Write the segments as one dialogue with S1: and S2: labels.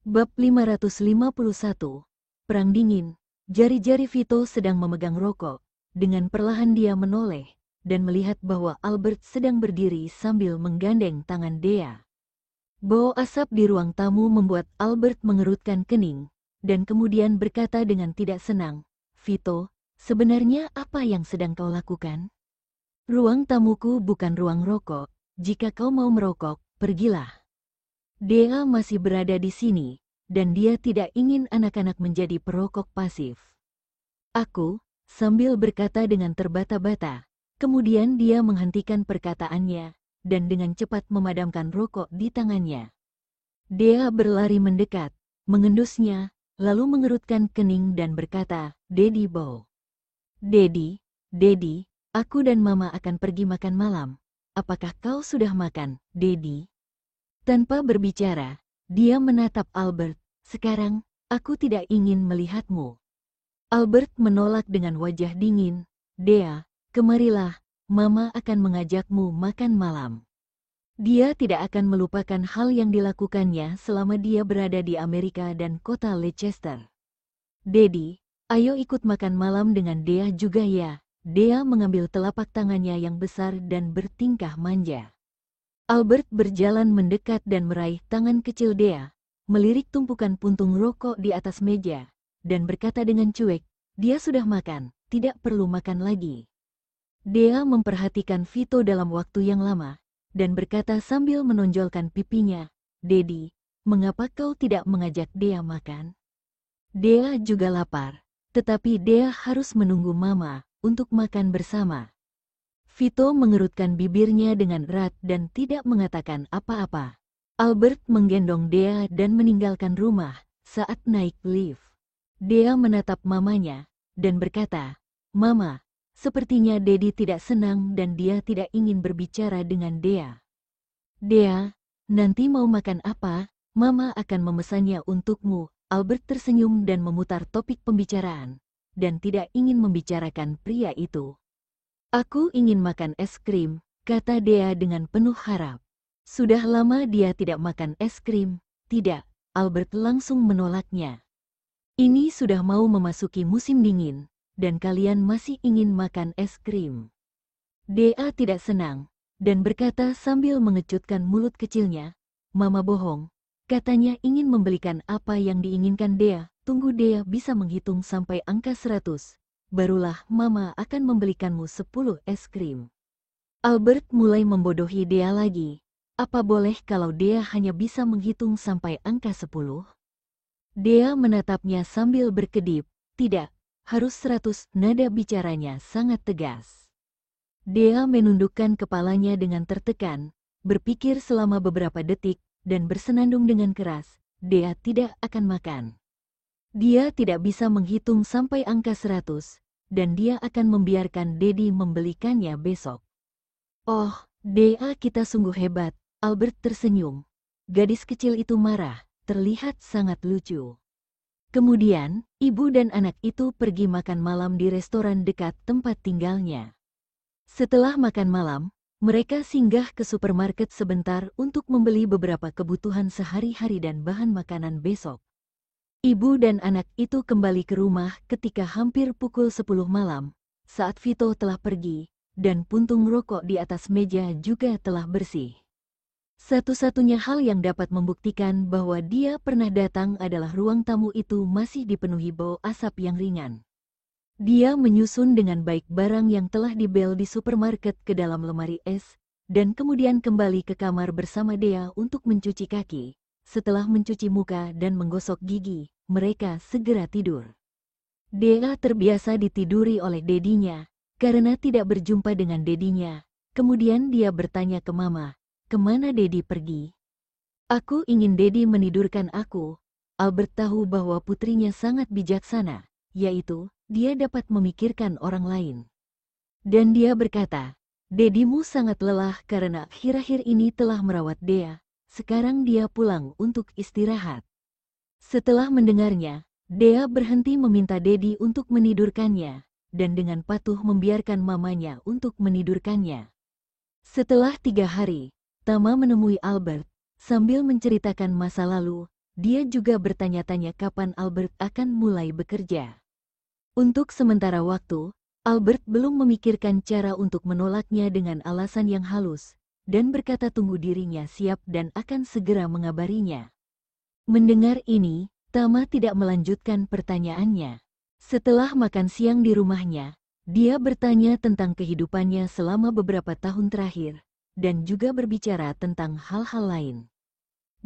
S1: Bab 551. Perang dingin. Jari-jari Vito sedang memegang rokok. Dengan perlahan dia menoleh dan melihat bahwa Albert sedang berdiri sambil menggandeng tangan Dea. Bau asap di ruang tamu membuat Albert mengerutkan kening dan kemudian berkata dengan tidak senang, "Vito, sebenarnya apa yang sedang kau lakukan? Ruang tamuku bukan ruang rokok. Jika kau mau merokok, pergilah." Dea masih berada di sini, dan dia tidak ingin anak-anak menjadi perokok pasif. Aku, sambil berkata dengan terbata-bata, kemudian dia menghentikan perkataannya, dan dengan cepat memadamkan rokok di tangannya. Dea berlari mendekat, mengendusnya, lalu mengerutkan kening dan berkata, "Daddy Bow. Daddy, aku dan Mama akan pergi makan malam. Apakah kau sudah makan, Daddy?" Tanpa berbicara, dia menatap Albert. "Sekarang, aku tidak ingin melihatmu." Albert menolak dengan wajah dingin. "Dea, kemarilah, Mama akan mengajakmu makan malam." Dia tidak akan melupakan hal yang dilakukannya selama dia berada di Amerika dan kota Leicester. "Daddy, ayo ikut makan malam dengan Dea juga ya." Dea mengambil telapak tangannya yang besar dan bertingkah manja. Albert berjalan mendekat dan meraih tangan kecil Dea, melirik tumpukan puntung rokok di atas meja, dan berkata dengan cuek, "Dia sudah makan, tidak perlu makan lagi." Dea memperhatikan Vito dalam waktu yang lama, dan berkata sambil menonjolkan pipinya, "Daddy, mengapa kau tidak mengajak Dea makan?" Dea juga lapar, tetapi Dea harus menunggu Mama untuk makan bersama. Vito mengerutkan bibirnya dengan erat dan tidak mengatakan apa-apa. Albert menggendong Dea dan meninggalkan rumah saat naik lift. Dea menatap mamanya dan berkata, "Mama, sepertinya Daddy tidak senang dan dia tidak ingin berbicara dengan Dea." "Dea, nanti mau makan apa? Mama akan memesannya untukmu." Albert tersenyum dan memutar topik pembicaraan, dan tidak ingin membicarakan pria itu. "Aku ingin makan es krim," kata Dea dengan penuh harap. Sudah lama dia tidak makan es krim. "Tidak," Albert langsung menolaknya. "Ini sudah mau memasuki musim dingin, dan kalian masih ingin makan es krim." Dea tidak senang, dan berkata sambil mengecutkan mulut kecilnya, "Mama bohong, katanya ingin membelikan apa yang diinginkan Dea. Tunggu Dea bisa menghitung sampai angka 100. Barulah Mama akan membelikanmu 10 es krim." Albert mulai membodohi Dea lagi. Apa boleh kalau Dea hanya bisa menghitung sampai angka 10? Dea menatapnya sambil berkedip. "Tidak, harus 100. Nada bicaranya sangat tegas. Dea menundukkan kepalanya dengan tertekan, berpikir selama beberapa detik, dan bersenandung dengan keras, "Dea tidak akan makan. Dia tidak bisa menghitung sampai angka 100, dan dia akan membiarkan Daddy membelikannya besok." "Oh, Dea, kita sungguh hebat." Albert tersenyum. Gadis kecil itu marah, terlihat sangat lucu. Kemudian, ibu dan anak itu pergi makan malam di restoran dekat tempat tinggalnya. Setelah makan malam, mereka singgah ke supermarket sebentar untuk membeli beberapa kebutuhan sehari-hari dan bahan makanan besok. Ibu dan anak itu kembali ke rumah ketika hampir pukul 10 malam, saat Vito telah pergi, dan puntung rokok di atas meja juga telah bersih. Satu-satunya hal yang dapat membuktikan bahwa dia pernah datang adalah ruang tamu itu masih dipenuhi bau asap yang ringan. Dia menyusun dengan baik barang yang telah dibel di supermarket ke dalam lemari es, dan kemudian kembali ke kamar bersama Dea untuk mencuci kaki. Setelah mencuci muka dan menggosok gigi, mereka segera tidur. Dea terbiasa ditiduri oleh dedinya, karena tidak berjumpa dengan dedinya. Kemudian dia bertanya ke Mama, "Kemana Daddy pergi?" "Aku ingin Daddy menidurkan aku." Albert tahu bahwa putrinya sangat bijaksana, yaitu, dia dapat memikirkan orang lain. Dan dia berkata, "Daddymu sangat lelah karena akhir-akhir ini telah merawat Dea. Sekarang dia pulang untuk istirahat." Setelah mendengarnya, Dea berhenti meminta Daddy untuk menidurkannya, dan dengan patuh membiarkan mamanya untuk menidurkannya. Setelah 3 hari, Tama menemui Albert, sambil menceritakan masa lalu, dia juga bertanya-tanya kapan Albert akan mulai bekerja. Untuk sementara waktu, Albert belum memikirkan cara untuk menolaknya dengan alasan yang halus, dan berkata tunggu dirinya siap dan akan segera mengabarinya. Mendengar ini, Tama tidak melanjutkan pertanyaannya. Setelah makan siang di rumahnya, dia bertanya tentang kehidupannya selama beberapa tahun terakhir, dan juga berbicara tentang hal-hal lain.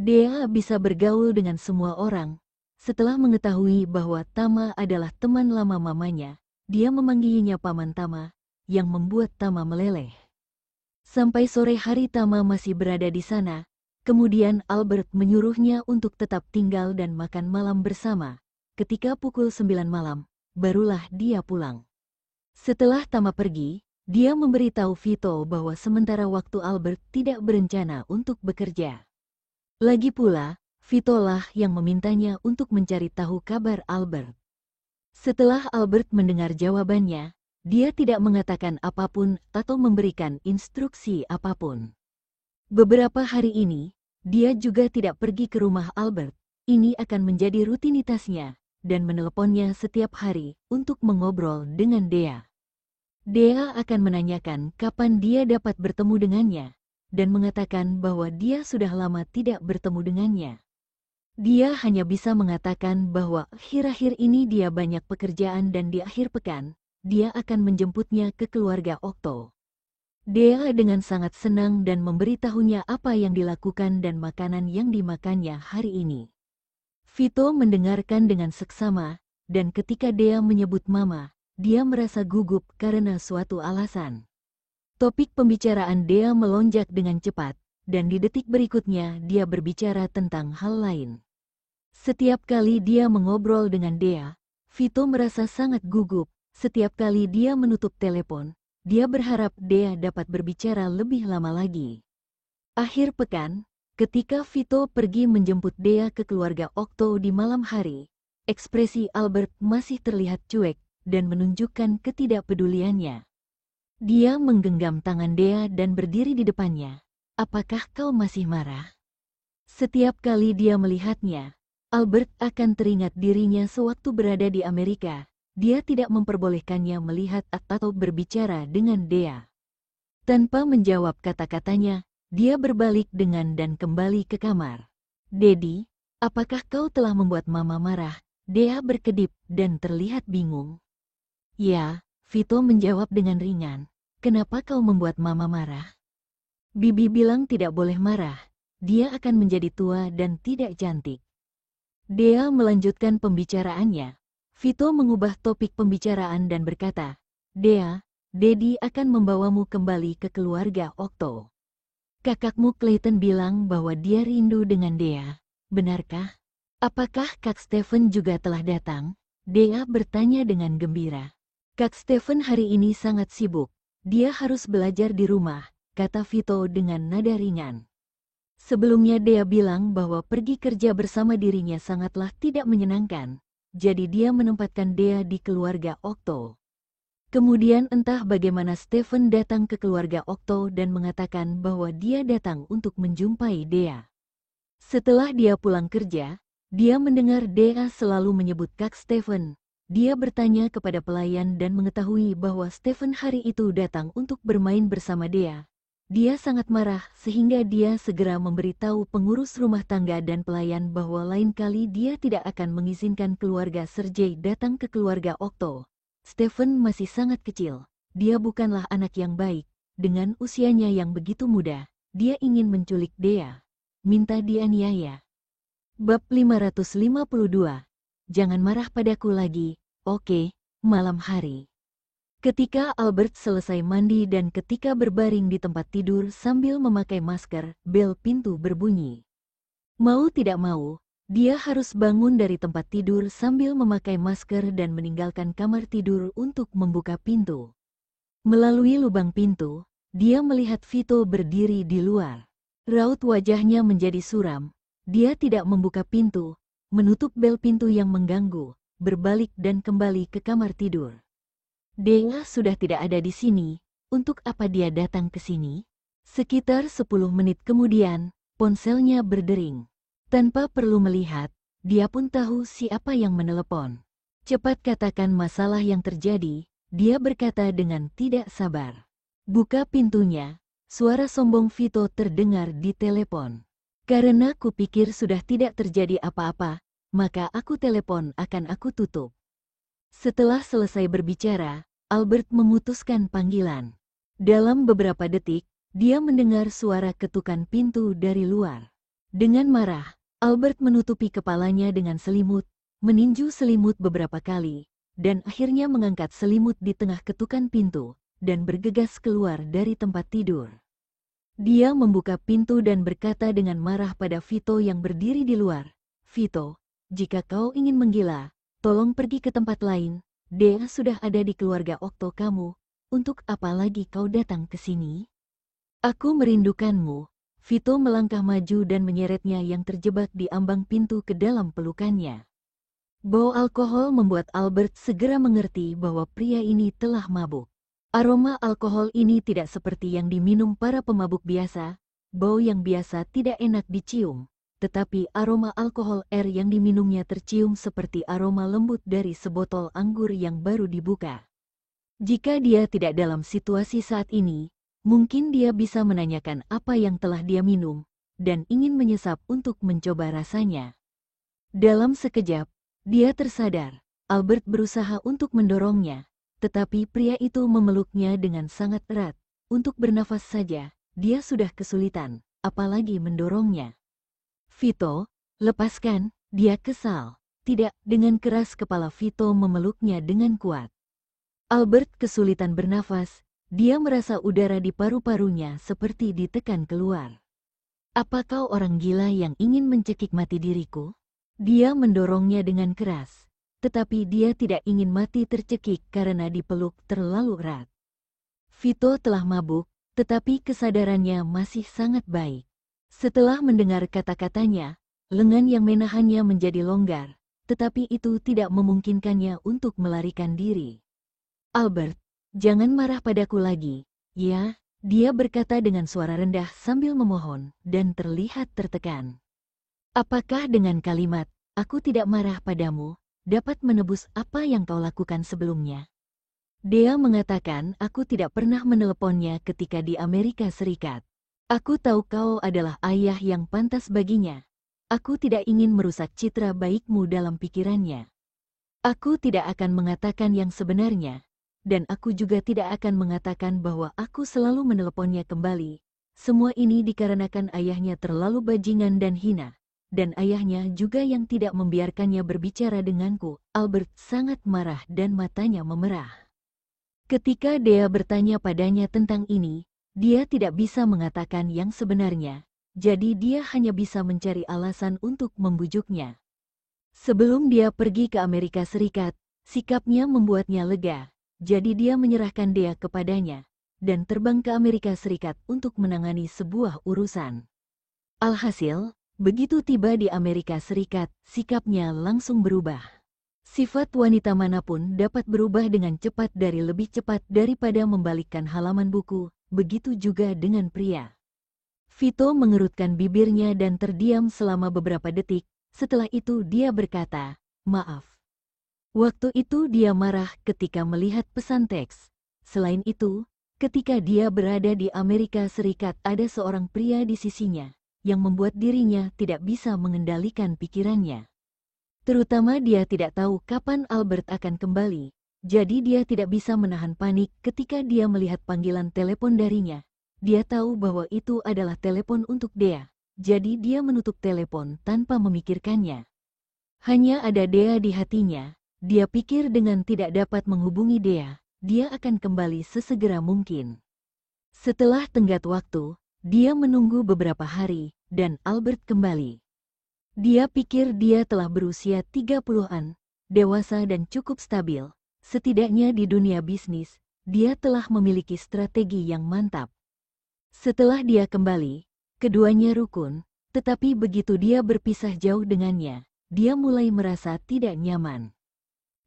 S1: Dia bisa bergaul dengan semua orang. Setelah mengetahui bahwa Tama adalah teman lama mamanya, dia memanggilnya Paman Tama, yang membuat Tama meleleh. Sampai sore hari Tama masih berada di sana, kemudian Albert menyuruhnya untuk tetap tinggal dan makan malam bersama. Ketika pukul 9 malam, barulah dia pulang. Setelah Tama pergi, dia memberitahu Vito bahwa sementara waktu Albert tidak berencana untuk bekerja. Lagi pula, Vito lah yang memintanya untuk mencari tahu kabar Albert. Setelah Albert mendengar jawabannya, dia tidak mengatakan apapun atau memberikan instruksi apapun. Beberapa hari ini, dia juga tidak pergi ke rumah Albert. Ini akan menjadi rutinitasnya, dan menelponnya setiap hari untuk mengobrol dengan Dea. Dea akan menanyakan kapan dia dapat bertemu dengannya, dan mengatakan bahwa dia sudah lama tidak bertemu dengannya. Dia hanya bisa mengatakan bahwa akhir-akhir ini dia banyak pekerjaan dan di akhir pekan, dia akan menjemputnya ke keluarga Okto. Dea dengan sangat senang dan memberitahunya apa yang dilakukan dan makanan yang dimakannya hari ini. Vito mendengarkan dengan seksama, dan ketika Dea menyebut Mama, dia merasa gugup karena suatu alasan. Topik pembicaraan Dea melonjak dengan cepat, dan di detik berikutnya dia berbicara tentang hal lain. Setiap kali dia mengobrol dengan Dea, Vito merasa sangat gugup. Setiap kali dia menutup telepon, dia berharap Dea dapat berbicara lebih lama lagi. Akhir pekan, ketika Vito pergi menjemput Dea ke keluarga Okto di malam hari, ekspresi Albert masih terlihat cuek dan menunjukkan ketidakpeduliannya. Dia menggenggam tangan Dea dan berdiri di depannya. Apakah kau masih marah? Setiap kali dia melihatnya, Albert akan teringat dirinya sewaktu berada di Amerika. Dia tidak memperbolehkannya melihat atau berbicara dengan Dea. Tanpa menjawab kata-katanya, dia berbalik dan kembali ke kamar. Dedi, apakah kau telah membuat Mama marah? Dea berkedip dan terlihat bingung. Ya, Vito menjawab dengan ringan. Kenapa kau membuat Mama marah? Bibi bilang tidak boleh marah. Dia akan menjadi tua dan tidak cantik. Dea melanjutkan pembicaraannya. Vito mengubah topik pembicaraan dan berkata, Dea, Dedi akan membawamu kembali ke keluarga Okto. Kakakmu Clayton bilang bahwa dia rindu dengan Dea. Benarkah? Apakah Kak Stephen juga telah datang? Dea bertanya dengan gembira. Kak Stephen hari ini sangat sibuk. Dia harus belajar di rumah, kata Vito dengan nada ringan. Sebelumnya Dea bilang bahwa pergi kerja bersama dirinya sangatlah tidak menyenangkan, jadi dia menempatkan Dea di keluarga Okto. Kemudian entah bagaimana Stephen datang ke keluarga Okto dan mengatakan bahwa dia datang untuk menjumpai Dea. Setelah dia pulang kerja, dia mendengar Dea selalu menyebut Kak Stephen. Dia bertanya kepada pelayan dan mengetahui bahwa Stephen hari itu datang untuk bermain bersama Dea. Dia sangat marah sehingga dia segera memberitahu pengurus rumah tangga dan pelayan bahwa lain kali dia tidak akan mengizinkan keluarga Sergei datang ke keluarga Okto. Stephen masih sangat kecil. Dia bukanlah anak yang baik. Dengan usianya yang begitu muda, dia ingin menculik Dea. Minta dianiaya. Bab 552. Jangan marah padaku lagi, oke, malam hari. Ketika Albert selesai mandi dan ketika berbaring di tempat tidur sambil memakai masker, bel pintu berbunyi. Mau tidak mau, dia harus bangun dari tempat tidur sambil memakai masker dan meninggalkan kamar tidur untuk membuka pintu. Melalui lubang pintu, dia melihat Vito berdiri di luar. Raut wajahnya menjadi suram. Dia tidak membuka pintu, menutup bel pintu yang mengganggu, berbalik dan kembali ke kamar tidur. Dea sudah tidak ada di sini, untuk apa dia datang ke sini? Sekitar 10 menit kemudian, ponselnya berdering. Tanpa perlu melihat, dia pun tahu siapa yang menelepon. Cepat katakan masalah yang terjadi, dia berkata dengan tidak sabar. Buka pintunya, suara sombong Vito terdengar di telepon. Karena kupikir sudah tidak terjadi apa-apa, maka aku telepon akan aku tutup. Setelah selesai berbicara, Albert memutuskan panggilan. Dalam beberapa detik, dia mendengar suara ketukan pintu dari luar. Dengan marah, Albert menutupi kepalanya dengan selimut, meninju selimut beberapa kali, dan akhirnya mengangkat selimut di tengah ketukan pintu, dan bergegas keluar dari tempat tidur. Dia membuka pintu dan berkata dengan marah pada Vito yang berdiri di luar, "Vito, jika kau ingin menggila, tolong pergi ke tempat lain. Dia sudah ada di keluarga Okto kamu, untuk apa lagi kau datang ke sini? Aku merindukanmu." Vito melangkah maju dan menyeretnya yang terjebak di ambang pintu ke dalam pelukannya. Bau alkohol membuat Albert segera mengerti bahwa pria ini telah mabuk. Aroma alkohol ini tidak seperti yang diminum para pemabuk biasa. Bau yang biasa tidak enak dicium, tetapi aroma alkohol yang diminumnya tercium seperti aroma lembut dari sebotol anggur yang baru dibuka. Jika dia tidak dalam situasi saat ini, mungkin dia bisa menanyakan apa yang telah dia minum, dan ingin menyesap untuk mencoba rasanya. Dalam sekejap, dia tersadar. Albert berusaha untuk mendorongnya, tetapi pria itu memeluknya dengan sangat erat. Untuk bernafas saja, dia sudah kesulitan, apalagi mendorongnya. "Vito, lepaskan," dia kesal. "Tidak," dengan keras kepala Vito memeluknya dengan kuat. Albert kesulitan bernafas. Dia merasa udara di paru-parunya seperti ditekan keluar. "Apa kau orang gila yang ingin mencekik mati diriku?" Dia mendorongnya dengan keras, tetapi dia tidak ingin mati tercekik karena dipeluk terlalu erat. Vito telah mabuk, tetapi kesadarannya masih sangat baik. Setelah mendengar kata-katanya, lengan yang menahannya menjadi longgar, tetapi itu tidak memungkinkannya untuk melarikan diri. "Albert, jangan marah padaku lagi, ya," dia berkata dengan suara rendah sambil memohon dan terlihat tertekan. "Apakah dengan kalimat, 'Aku tidak marah padamu,' dapat menebus apa yang kau lakukan sebelumnya?" Dia mengatakan, "Aku tidak pernah meneleponnya ketika di Amerika Serikat. Aku tahu kau adalah ayah yang pantas baginya. Aku tidak ingin merusak citra baikmu dalam pikirannya. Aku tidak akan mengatakan yang sebenarnya. Dan aku juga tidak akan mengatakan bahwa aku selalu meneleponnya kembali. Semua ini dikarenakan ayahnya terlalu bajingan dan hina. Dan ayahnya juga yang tidak membiarkannya berbicara denganku." Albert sangat marah dan matanya memerah. Ketika Dea bertanya padanya tentang ini, dia tidak bisa mengatakan yang sebenarnya. Jadi dia hanya bisa mencari alasan untuk membujuknya. Sebelum dia pergi ke Amerika Serikat, sikapnya membuatnya lega. Jadi dia menyerahkan Dea kepadanya, dan terbang ke Amerika Serikat untuk menangani sebuah urusan. Alhasil, begitu tiba di Amerika Serikat, sikapnya langsung berubah. Sifat wanita manapun dapat berubah dengan cepat lebih cepat daripada membalikkan halaman buku, begitu juga dengan pria. Vito mengerutkan bibirnya dan terdiam selama beberapa detik, setelah itu dia berkata, "Maaf." Waktu itu dia marah ketika melihat pesan teks. Selain itu, ketika dia berada di Amerika Serikat ada seorang pria di sisinya, yang membuat dirinya tidak bisa mengendalikan pikirannya. Terutama dia tidak tahu kapan Albert akan kembali, jadi dia tidak bisa menahan panik ketika dia melihat panggilan telepon darinya. Dia tahu bahwa itu adalah telepon untuk Dea, jadi dia menutup telepon tanpa memikirkannya. Hanya ada Dea di hatinya. Dia pikir dengan tidak dapat menghubungi Dea, dia akan kembali sesegera mungkin. Setelah tenggat waktu, dia menunggu beberapa hari, dan Albert kembali. Dia pikir dia telah berusia 30-an, dewasa dan cukup stabil. Setidaknya di dunia bisnis, dia telah memiliki strategi yang mantap. Setelah dia kembali, keduanya rukun, tetapi begitu dia berpisah jauh dengannya, dia mulai merasa tidak nyaman.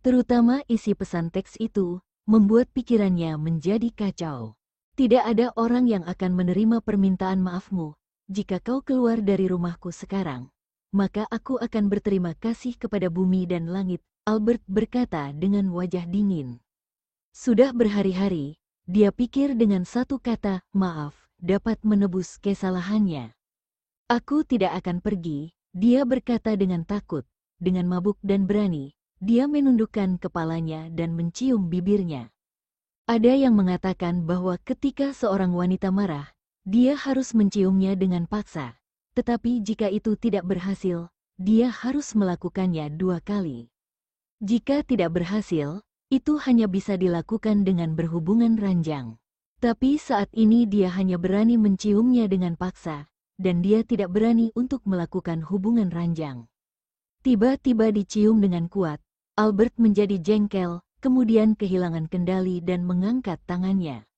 S1: Terutama isi pesan teks itu, membuat pikirannya menjadi kacau. "Tidak ada orang yang akan menerima permintaan maafmu, jika kau keluar dari rumahku sekarang. maka aku akan berterima kasih kepada bumi dan langit, Albert berkata dengan wajah dingin. Sudah berhari-hari, dia pikir dengan satu kata, maaf, dapat menebus kesalahannya. Aku tidak akan pergi, dia berkata dengan takut, dengan mabuk dan berani, dia menundukkan kepalanya dan mencium bibirnya. Ada yang mengatakan bahwa ketika seorang wanita marah, dia harus menciumnya dengan paksa. Tetapi jika itu tidak berhasil, dia harus melakukannya 2 kali. Jika tidak berhasil, itu hanya bisa dilakukan dengan berhubungan ranjang. Tapi saat ini dia hanya berani menciumnya dengan paksa, dan dia tidak berani untuk melakukan hubungan ranjang. Tiba-tiba dicium dengan kuat, Albert menjadi jengkel, kemudian kehilangan kendali dan mengangkat tangannya.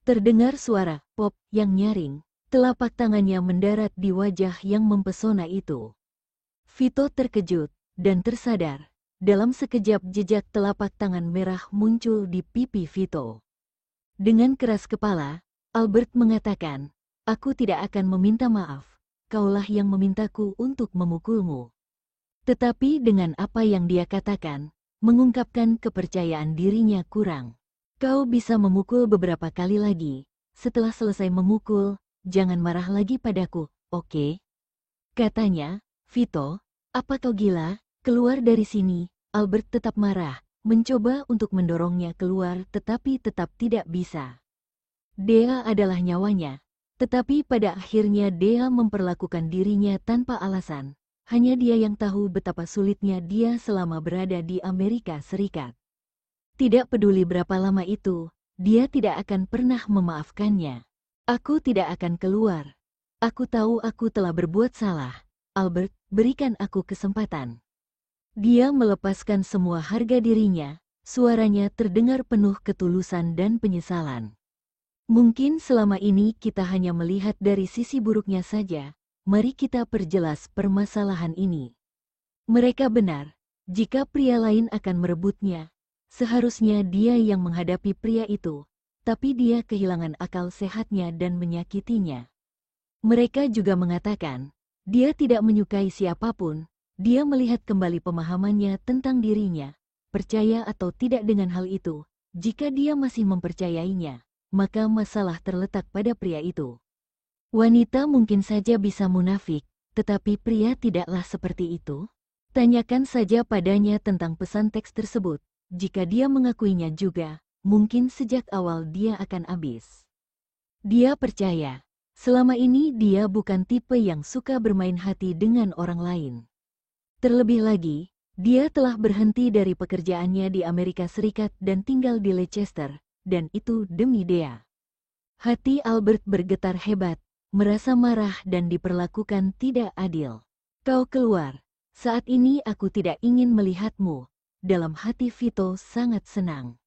S1: Terdengar suara pop yang nyaring. Telapak tangannya mendarat di wajah yang mempesona itu. Vito terkejut dan tersadar. Dalam sekejap jejak telapak tangan merah muncul di pipi Vito. Dengan keras kepala, Albert mengatakan, "Aku tidak akan meminta maaf. Kaulah yang memintaku untuk memukulmu." Tetapi dengan apa yang dia katakan, mengungkapkan kepercayaan dirinya kurang. "Kau bisa memukul beberapa kali lagi. Setelah selesai memukul, jangan marah lagi padaku, oke?" Katanya. "Vito, apa kau gila? Keluar dari sini." Albert tetap marah, mencoba untuk mendorongnya keluar tetapi tetap tidak bisa. Dea adalah nyawanya, tetapi pada akhirnya Dea memperlakukan dirinya tanpa alasan. Hanya dia yang tahu betapa sulitnya dia selama berada di Amerika Serikat. Tidak peduli berapa lama itu, dia tidak akan pernah memaafkannya. "Aku tidak akan keluar. Aku tahu aku telah berbuat salah. Albert, berikan aku kesempatan." Dia melepaskan semua harga dirinya, suaranya terdengar penuh ketulusan dan penyesalan. "Mungkin selama ini kita hanya melihat dari sisi buruknya saja, mari kita perjelas permasalahan ini. Mereka benar, jika pria lain akan merebutnya, seharusnya dia yang menghadapi pria itu. Tapi dia kehilangan akal sehatnya dan menyakitinya. Mereka juga mengatakan, dia tidak menyukai siapapun, dia melihat kembali pemahamannya tentang dirinya, percaya atau tidak dengan hal itu, jika dia masih mempercayainya, maka masalah terletak pada pria itu. Wanita mungkin saja bisa munafik, tetapi pria tidaklah seperti itu. Tanyakan saja padanya tentang pesan teks tersebut, jika dia mengakuinya juga, mungkin sejak awal dia akan habis. Dia percaya, selama ini dia bukan tipe yang suka bermain hati dengan orang lain. Terlebih lagi, dia telah berhenti dari pekerjaannya di Amerika Serikat dan tinggal di Leicester, dan itu demi Dea. Hati Albert bergetar hebat, merasa marah dan diperlakukan tidak adil. "Kau keluar, saat ini aku tidak ingin melihatmu." Dalam hati Vito sangat senang.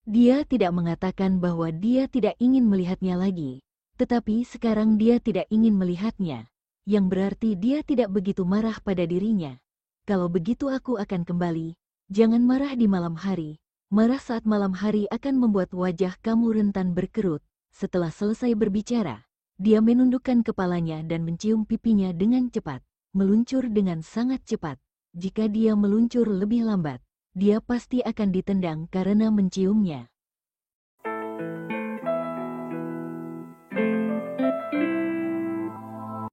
S1: Dia tidak mengatakan bahwa dia tidak ingin melihatnya lagi, tetapi sekarang dia tidak ingin melihatnya, yang berarti dia tidak begitu marah pada dirinya. "Kalau begitu aku akan kembali, jangan marah di malam hari. Marah saat malam hari akan membuat wajah kamu rentan berkerut." Setelah selesai berbicara, dia menundukkan kepalanya dan mencium pipinya dengan cepat, meluncur dengan sangat cepat. Jika dia meluncur lebih lambat, dia pasti akan ditendang karena menciumnya.